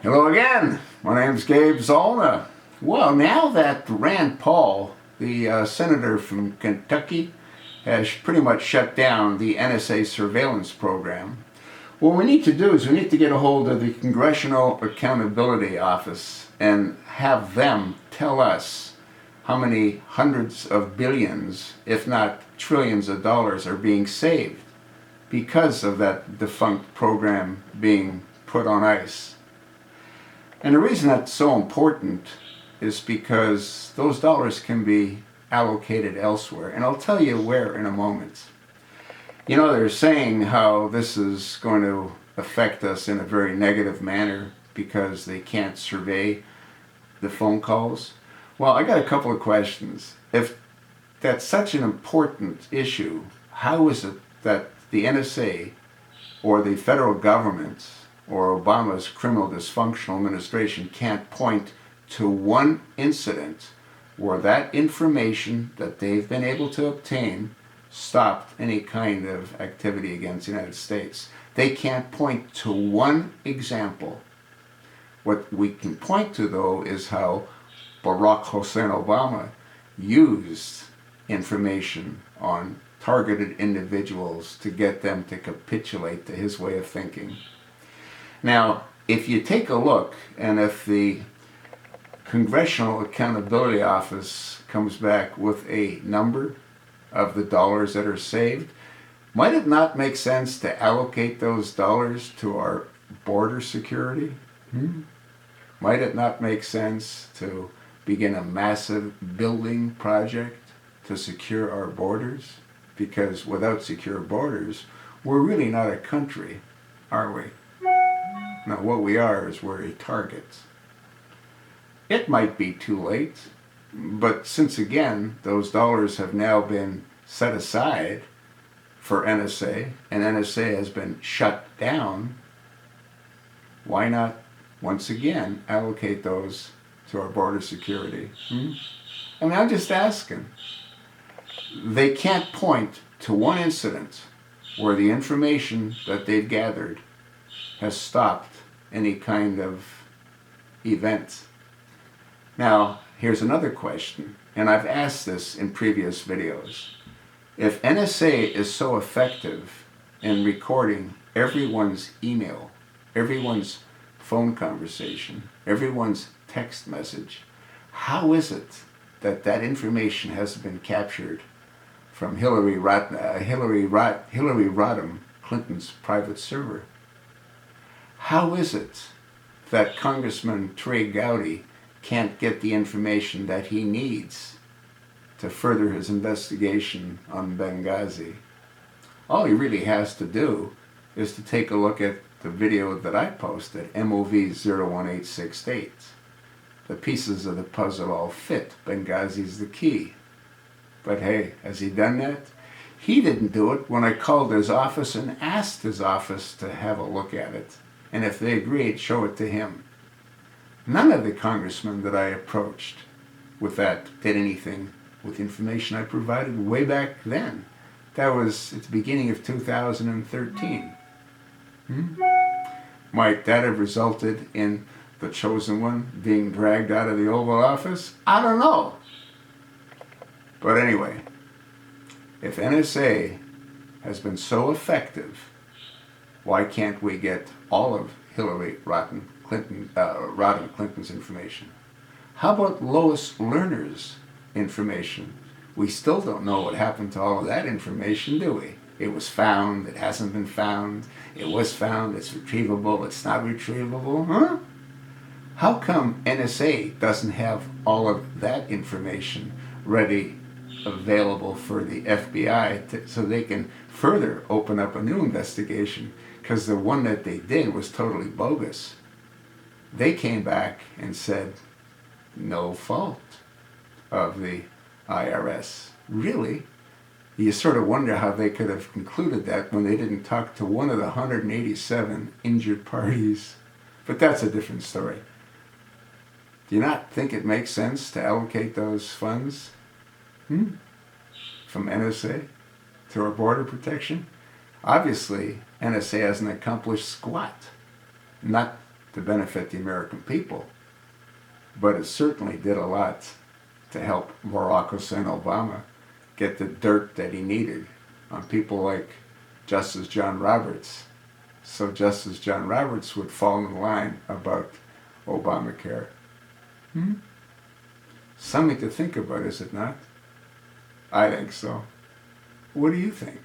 Hello again. My name's Gabe Zollner. Well, now that Rand Paul, the senator from Kentucky, has pretty much shut down the NSA surveillance program, what we need to do is we need to get a hold of the Congressional Accountability Office and have them tell us how many hundreds of billions, if not trillions of dollars are being saved because of that defunct program being put on ice. And the reason that's so important is because those dollars can be allocated elsewhere. And I'll tell you where in a moment. You know, they're saying how this is going to affect us in a very negative manner because they can't survey the phone calls. Well, I got a couple of questions. If that's such an important issue, how is it that the NSA or the federal government or Obama's criminal dysfunctional administration can't point to one incident where that information that they've been able to obtain stopped any kind of activity against the United States? They can't point to one example. What we can point to, though, is how Barack Hussein Obama used information on targeted individuals to get them to capitulate to his way of thinking. Now, if you take a look, and if the Congressional Accountability Office comes back with a number of the dollars that are saved, might it not make sense to allocate those dollars to our border security? Might it not make sense to begin a massive building project to secure our borders? Because without secure borders, we're really not a country, are we? Now, what we are is we're a target. It might be too late, but since again, those dollars have now been set aside for NSA, and NSA has been shut down, why not once again allocate those to our border security? I mean, I'm just asking. They can't point to one incident where the information that they've gathered has stopped any kind of event. Now, here's another question, and I've asked this in previous videos. If NSA is so effective in recording everyone's email, everyone's phone conversation, everyone's text message, how is it that that information has been captured from Hillary Rodham Clinton's private server? How is it that Congressman Trey Gowdy can't get the information that he needs to further his investigation on Benghazi? All he really has to do is to take a look at the video that I posted, MOV01868. The pieces of the puzzle all fit. Benghazi's the key. But hey, has he done that? He didn't do it when I called his office and asked his office to have a look at it. And if they agreed, show it to him. None of the congressmen that I approached with that did anything with information I provided way back then. That was at the beginning of 2013. Might that have resulted in the chosen one being dragged out of the Oval Office? I don't know. But anyway, if NSA has been so effective, why can't we get all of Hillary Rodham Clinton's information? How about Lois Lerner's information? We still don't know what happened to all of that information, do we? It was found, it hasn't been found, it was found, it's retrievable, it's not retrievable, huh? How come NSA doesn't have all of that information ready, available for the FBI so they can further open up a new investigation? Because the one that they did was totally bogus. They came back and said, no fault of the IRS. Really? You sort of wonder how they could have concluded that when they didn't talk to one of the 187 injured parties. But that's a different story. Do you not think it makes sense to allocate those funds from NSA to our border protection? Obviously, NSA hasn't accomplished squat. Not to benefit the American people, but it certainly did a lot to help Barack Hussein Obama get the dirt that he needed on people like Justice John Roberts. So Justice John Roberts would fall in line about Obamacare. Something to think about, is it not? I think so. What do you think?